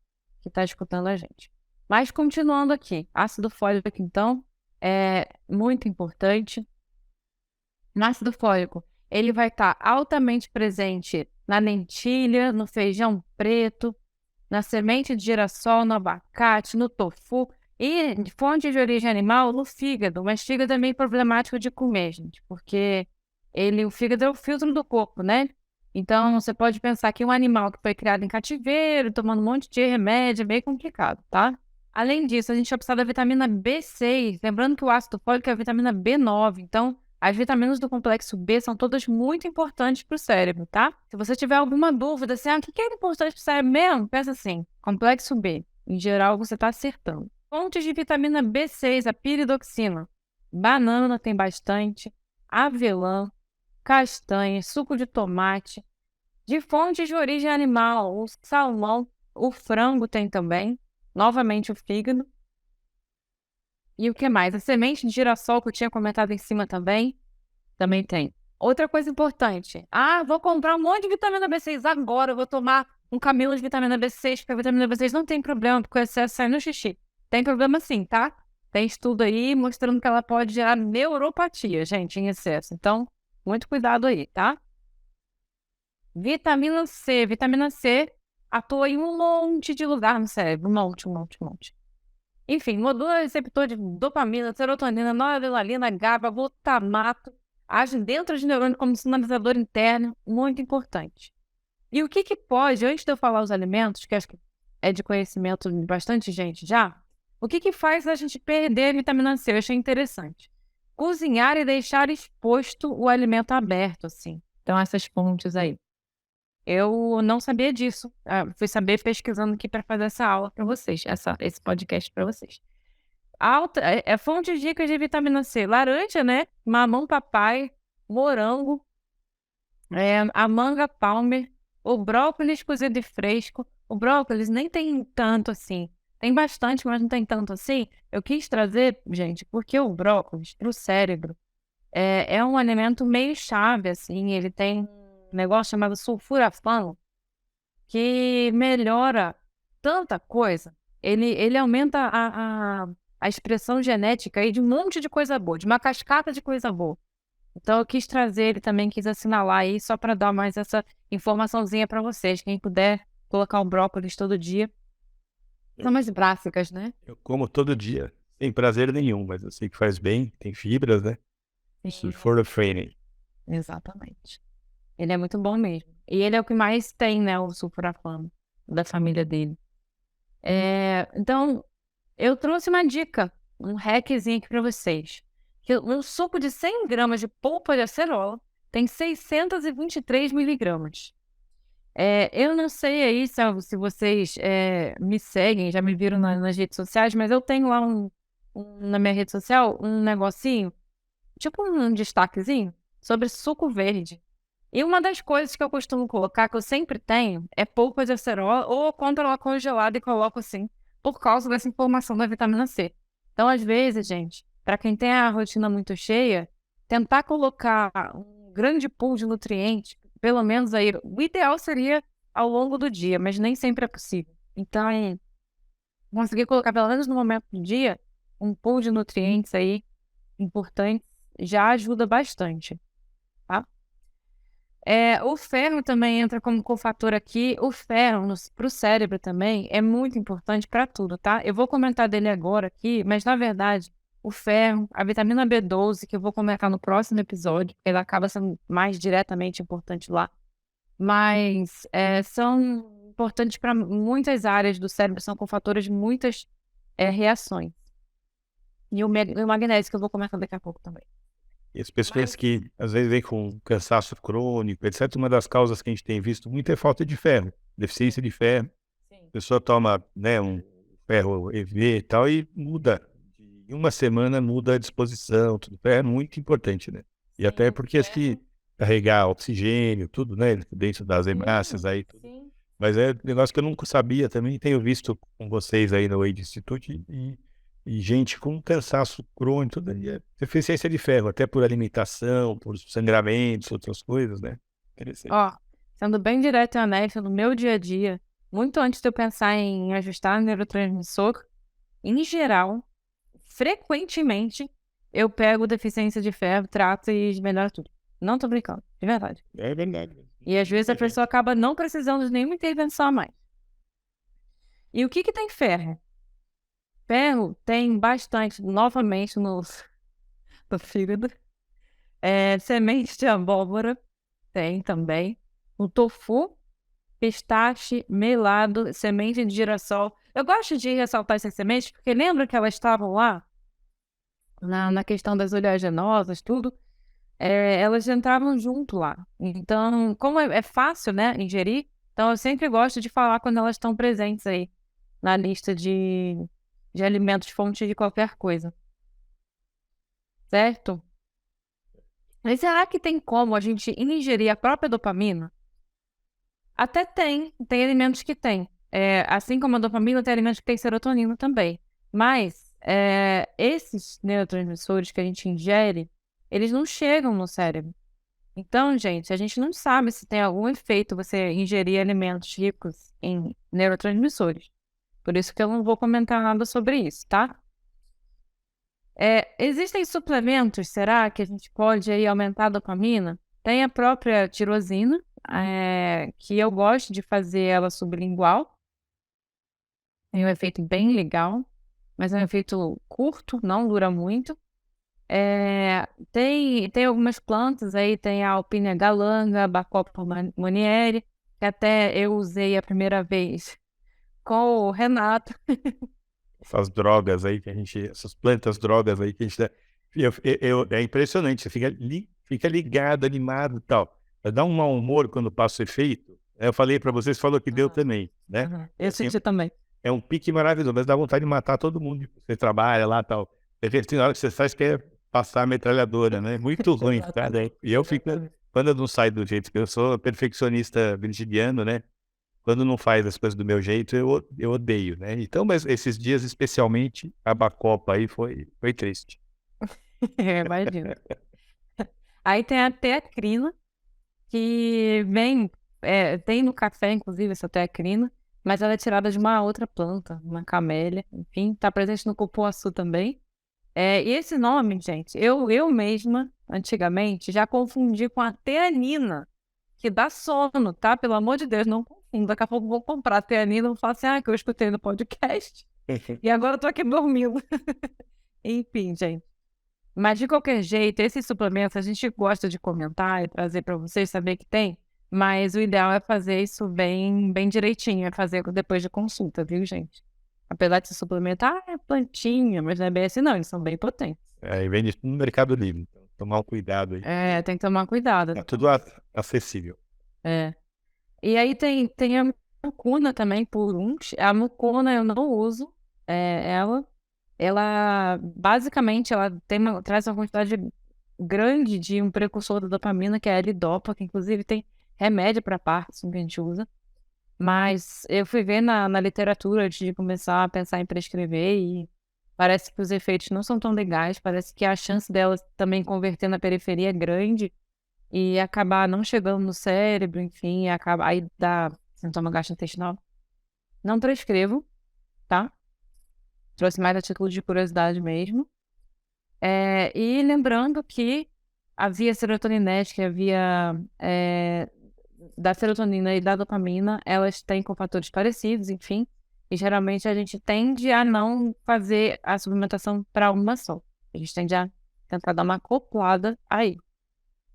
que tá escutando a gente. Mas continuando aqui, ácido fólico, então, é muito importante. No ácido fólico, ele vai estar altamente presente na lentilha, no feijão preto, na semente de girassol, no abacate, no tofu e fonte de origem animal no fígado. Mas fígado é meio problemático de comer, gente, porque o fígado é o filtro do corpo, né? Então, você pode pensar que um animal que foi criado em cativeiro, tomando um monte de remédio, é meio complicado, tá? Além disso, a gente vai precisar da vitamina B6, lembrando que o ácido fólico é a vitamina B9, então as vitaminas do complexo B são todas muito importantes para o cérebro, tá? Se você tiver alguma dúvida, assim, o que é importante para o cérebro mesmo? Pensa assim, complexo B. Em geral, você está acertando. Fontes de vitamina B6, a piridoxina. Banana tem bastante, avelã, castanha, suco de tomate. De fontes de origem animal, o salmão, o frango tem também. Novamente o fígado. E o que mais? A semente de girassol que eu tinha comentado em cima também tem. Outra coisa importante. Vou comprar um monte de vitamina B6 agora. Eu vou tomar um camelo de vitamina B6, porque a vitamina B6 não tem problema, porque o excesso sai no xixi. Tem problema sim, tá? Tem estudo aí mostrando que ela pode gerar neuropatia, gente, em excesso. Então, muito cuidado aí, tá? Vitamina C. Vitamina C atua em um monte de lugar no cérebro. Um monte. Enfim, modula receptor de dopamina, serotonina, noradrenalina, GABA, glutamato. Age dentro de neurônio como sinalizador interno, muito importante. E o que pode, antes de eu falar os alimentos, que acho que é de conhecimento de bastante gente já, o que faz a gente perder a vitamina C? Eu achei interessante. Cozinhar e deixar exposto o alimento aberto, assim. Então, essas fontes aí. Eu não sabia disso. Fui saber pesquisando aqui para fazer essa aula para vocês, esse podcast para vocês. Fontes ricas de vitamina C. Laranja, né? Mamão papai, morango, a manga palmer, o brócolis cozido e fresco. O brócolis nem tem tanto assim. Tem bastante, mas não tem tanto assim. Eu quis trazer, gente, porque o brócolis, para o cérebro, é um alimento meio chave, assim. Ele tem um negócio chamado sulforafano, que melhora tanta coisa. Ele aumenta a expressão genética aí de um monte de coisa boa, de uma cascata de coisa boa. Então eu quis trazer, ele também quis assinalar aí, só para dar mais essa informaçãozinha para vocês. Quem puder colocar o brócolis todo dia. São mais básicas, né? Eu como todo dia, sem prazer nenhum, mas eu sei que faz bem, tem fibras, né? Sulforafano. Exatamente. Ele é muito bom mesmo. E ele é o que mais tem, né, o sulforafano da família dele. Então, eu trouxe uma dica, um hackzinho aqui para vocês. Que um suco de 100 gramas de polpa de acerola tem 623 miligramas. Eu não sei aí se vocês me seguem, já me viram nas redes sociais, mas eu tenho lá na minha rede social um negocinho, tipo um destaquezinho, sobre suco verde. E uma das coisas que eu costumo colocar, que eu sempre tenho, é polpa de acerola, ou eu compro ela congelada e coloco assim, por causa dessa informação da vitamina C. Então, às vezes, gente, para quem tem a rotina muito cheia, tentar colocar um grande pool de nutrientes, pelo menos aí, o ideal seria ao longo do dia, mas nem sempre é possível. Então, conseguir colocar pelo menos no momento do dia, um pool de nutrientes aí importante já ajuda bastante, tá? O ferro também entra como cofator aqui. O ferro para o cérebro também é muito importante para tudo, tá? Eu vou comentar dele agora aqui, mas na verdade, o ferro, a vitamina B12, que eu vou comentar no próximo episódio, ele acaba sendo mais diretamente importante lá, mas são importantes para muitas áreas do cérebro, são cofatores de muitas reações. E o magnésio, que eu vou comentar daqui a pouco também. E as pessoas que às vezes vêm com cansaço crônico, etc., uma das causas que a gente tem visto muito é falta de ferro, deficiência de ferro. Sim. A pessoa toma, né, um ferro EV e tal e muda. Em uma semana muda a disposição, tudo. Ferro é muito importante, né? E até porque assim, carregar oxigênio, tudo, né? Dentro das hemácias aí, tudo. Mas é um negócio que eu nunca sabia também. Tenho visto com vocês aí no Age Institute e gente com cansaço crônico, tudo aí é deficiência de ferro, até por alimentação, por sangramentos, outras coisas, né? Interessante. Ó, sendo bem direto e honesto, no meu dia a dia, muito antes de eu pensar em ajustar o neurotransmissor, em geral, frequentemente, eu pego deficiência de ferro, trato e melhora tudo. Não tô brincando, de verdade. É verdade. E às vezes a pessoa acaba não precisando de nenhuma intervenção a mais. E o que tem ferro? Ferro tem bastante, novamente, no fígado. Semente de abóbora tem também. O tofu, pistache, melado, semente de girassol. Eu gosto de ressaltar essas sementes porque lembra que elas estavam lá na questão das oleaginosas, tudo. Elas entravam junto lá. Então, como é fácil, né, ingerir, então eu sempre gosto de falar quando elas estão presentes aí na lista de alimentos fonte de qualquer coisa. Certo? Mas será que tem como a gente ingerir a própria dopamina? Até tem alimentos que tem. Assim como a dopamina, tem alimentos que tem serotonina também. Mas esses neurotransmissores que a gente ingere, eles não chegam no cérebro. Então, gente, a gente não sabe se tem algum efeito você ingerir alimentos ricos em neurotransmissores. Por isso que eu não vou comentar nada sobre isso, tá? Existem suplementos, será, que a gente pode aí aumentar a dopamina? Tem a própria tirosina, que eu gosto de fazer ela sublingual. Tem um efeito bem legal, mas é um efeito curto, não dura muito. Tem algumas plantas aí, tem a Alpínia galanga, Bacopa manieri, que até eu usei a primeira vez com o Renato. Essas drogas aí que a gente, essas plantas drogas aí que a gente dá. É impressionante, você fica ligado, animado e tal. Dá um mau humor quando passa o efeito. Eu falei para vocês, falou que deu também, né? Eu Assim, senti também. é um pique maravilhoso, mas dá vontade de matar todo mundo que você trabalha lá e tal. Tem hora que você faz que é passar a metralhadora, né? Muito ruim, cara. E eu fico, quando eu não saio do jeito que eu sou, perfeccionista virginiano, né? Quando não faz as coisas do meu jeito, eu odeio, né? Então, mas esses dias, especialmente, a Bacopa aí foi triste. Imagino. Aí tem a teacrina, que vem, tem no café, inclusive, essa teacrina, mas ela é tirada de uma outra planta, uma camélia, enfim, tá presente no cupuaçu também. E esse nome, gente, eu mesma, antigamente, já confundi com a teanina, que dá sono, tá? Pelo amor de Deus, não confunda. Daqui a pouco eu vou comprar a teanina e vou falar assim, que eu escutei no podcast, e agora eu tô aqui dormindo. Enfim, gente. Mas de qualquer jeito, esses suplementos a gente gosta de comentar e trazer para vocês saber que tem, mas o ideal é fazer isso bem, bem direitinho, é fazer depois de consulta, viu, gente? Apesar de se suplementar, é plantinha, mas não é bem assim, não, eles são bem potentes. E vende no Mercado Livre, então tomar um cuidado aí. Tem que tomar cuidado. É tudo acessível. E aí tem a mucuna também, por uns. A mucuna eu não uso, ela basicamente ela traz uma quantidade grande de um precursor da dopamina, que é a L-Dopa, que inclusive tem remédio para Parkinson que a gente usa. Mas eu fui ver na literatura antes de começar a pensar em prescrever e parece que os efeitos não são tão legais, parece que a chance dela também converter na periferia é grande e acabar não chegando no cérebro, enfim, aí dá sintoma gastrointestinal. Não prescrevo, tá? Trouxe mais a título de curiosidade mesmo. E lembrando que havia serotoninética, havia da serotonina e da dopamina, elas têm com fatores parecidos, enfim, e geralmente a gente tende a não fazer a suplementação para uma só. A gente tende a tentar dar uma acoplada aí,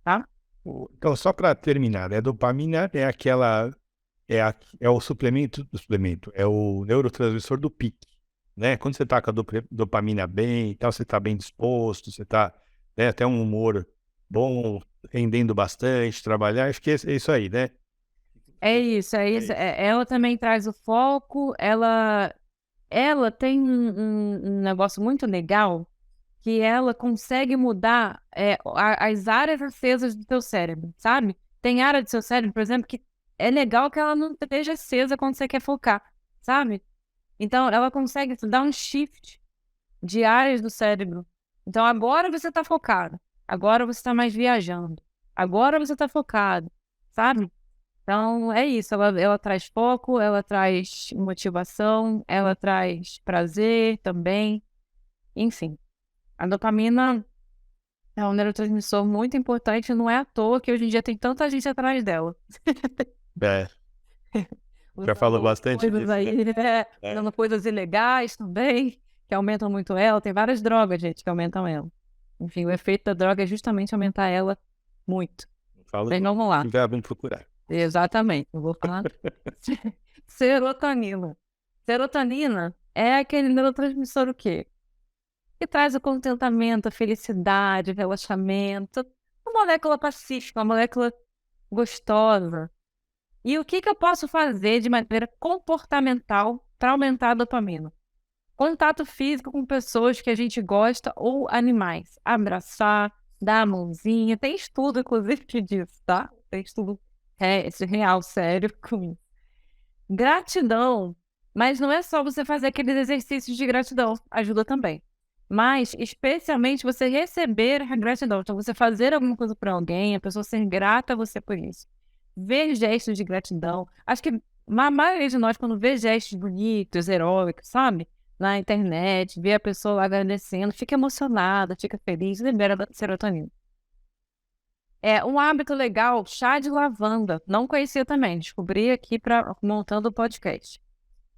tá? Então, só para terminar, né? Dopamina é aquela. É o suplemento do suplemento, é o neurotransmissor do pique, né? Quando você tá com a dopamina bem e tal, você tá bem disposto, você tá, né, até um humor bom, rendendo bastante, trabalhar, acho que é isso aí, né? É isso. Ela também traz o foco, ela tem um negócio muito legal, que ela consegue mudar as áreas acesas do teu cérebro, sabe? Tem área do seu cérebro, por exemplo, que é legal que ela não esteja acesa quando você quer focar, sabe? Então, ela consegue dar um shift de áreas do cérebro. Então, agora você está focado. Agora você está mais viajando. Agora você está focado, sabe? Então, é isso. Ela traz foco, ela traz motivação, ela traz prazer também. Enfim, a dopamina é um neurotransmissor muito importante. Não é à toa que hoje em dia tem tanta gente atrás dela. É, já falou Usando bastante coisas disso, aí, né? usando coisas ilegais também, que aumentam muito ela. Tem várias drogas, gente, que aumentam ela. Enfim, o efeito da droga é justamente aumentar ela muito. Fala, Mas vamos lá. tiver abrindo procurar. Exatamente. Eu vou falar. Serotonina. Serotonina é aquele neurotransmissor o quê? Que traz o contentamento, a felicidade, o relaxamento. Uma molécula pacífica, uma molécula gostosa. E o que eu posso fazer de maneira comportamental para aumentar a dopamina? Contato físico com pessoas que a gente gosta ou animais. Abraçar, dar a mãozinha. Tem estudo, inclusive, que diz, tá? Tem estudo esse real, sério, com isso. Gratidão. Mas não é só você fazer aqueles exercícios de gratidão. Ajuda também. Mas, especialmente, você receber a gratidão. Então, você fazer alguma coisa para alguém, a pessoa ser grata a você por isso. Ver gestos de gratidão. Acho que a maioria de nós, quando vê gestos bonitos, heróicos, sabe? Na internet, vê a pessoa lá agradecendo, fica emocionada, fica feliz, libera serotonina. Um hábito legal, chá de lavanda. Não conhecia também, descobri aqui montando o podcast.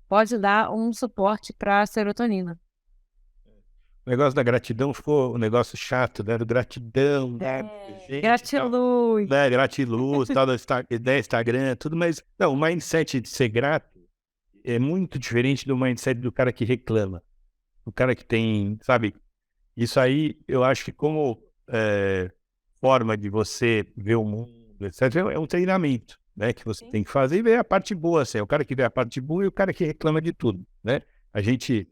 Pode dar um suporte para a serotonina. O negócio da gratidão ficou um negócio chato, né? Do gratidão, né? Gente, Gratiluz. né? Gratiluz, tal, da Instagram, tudo, mas não, o mindset de ser grato é muito diferente do mindset do cara que reclama. O cara que tem, sabe? Isso aí, eu acho que como forma de você ver o mundo, etc., é um treinamento, né? Que você tem que fazer e ver a parte boa, assim. O cara que vê a parte boa e o cara que reclama de tudo, né? A gente,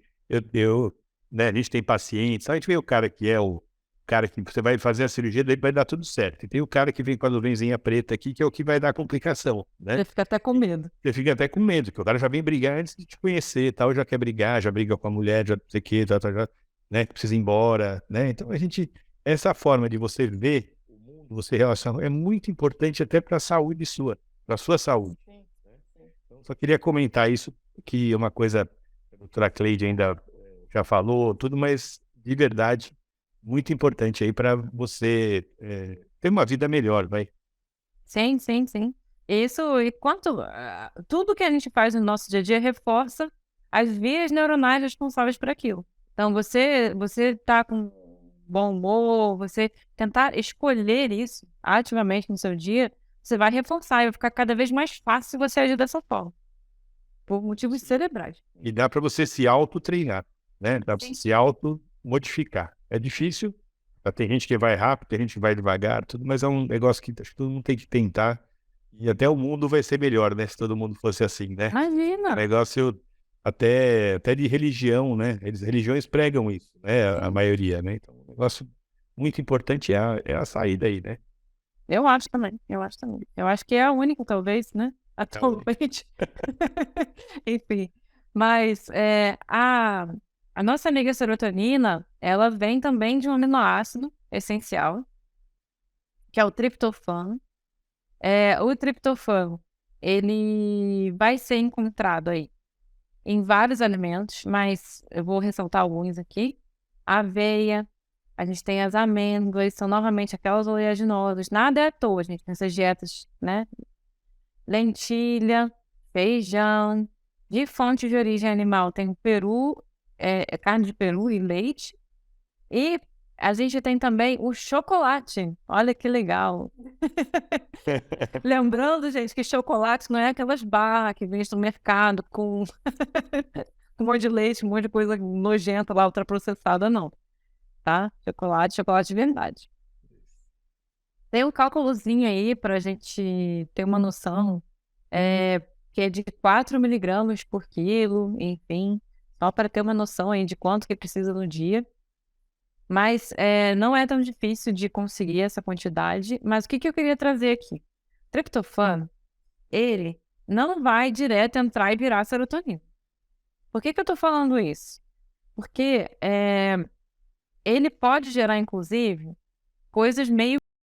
né, a gente tem pacientes, a gente vê o cara que é o cara que você vai fazer a cirurgia, daí vai dar tudo certo. E tem o cara que vem com a nuvenzinha preta aqui, que é o que vai dar complicação, né? Você fica até com medo. Você fica até com medo, que o cara já vem brigar antes de te conhecer, tal, já quer brigar, já briga com a mulher, já não sei o que, já, né, precisa ir embora, né? Então essa forma de você ver o mundo, você relacionar, é muito importante até para a saúde sua, para a sua saúde. Então, só queria comentar isso, que é uma coisa, a doutora Cleide ainda já falou, tudo, mas de verdade, muito importante aí para você ter uma vida melhor, vai. Sim, sim, sim. Isso, e tudo que a gente faz no nosso dia a dia reforça as vias neuronais responsáveis por aquilo. Então, você tá com bom humor, você tentar escolher isso ativamente no seu dia, você vai reforçar e vai ficar cada vez mais fácil você agir dessa forma, por motivos cerebrais. E dá para você se auto-treinar, né? Dá para você se auto-modificar. É difícil, tem gente que vai rápido, tem gente que vai devagar, tudo, mas é um negócio que acho que todo mundo tem que tentar. E até o mundo vai ser melhor, né? Se todo mundo fosse assim, né? Imagina! Negócio até de religião, né? Religiões pregam isso, né? A maioria, né? Então, um negócio muito importante é a saída aí, né? Eu acho também, eu acho também. Eu acho que é a única, talvez, né? Atualmente. Enfim. Mas a nossa amiga serotonina, ela vem também de um aminoácido essencial, que é o triptofano. O triptofano, ele vai ser encontrado aí em vários alimentos, mas eu vou ressaltar alguns aqui. Aveia, a gente tem as amêndoas, são novamente aquelas oleaginosas. Nada é à toa, gente, nessas dietas, né? Lentilha, feijão. De fonte de origem animal tem o peru, carne de peru e leite. E a gente tem também o chocolate. Olha que legal. Lembrando, gente, que chocolate não é aquelas barras que vem no mercado com um monte de leite, um monte de coisa nojenta lá, ultraprocessada, não. Tá? Chocolate de verdade. Tem um cálculozinho aí pra gente ter uma noção, que é de 4 miligramas por quilo, enfim, só para ter uma noção aí de quanto que precisa no dia. Mas não é tão difícil de conseguir essa quantidade. Mas o que eu queria trazer aqui? Triptofano, ele não vai direto entrar e virar serotonina. Por que eu estou falando isso? Porque ele pode gerar, inclusive, coisas meio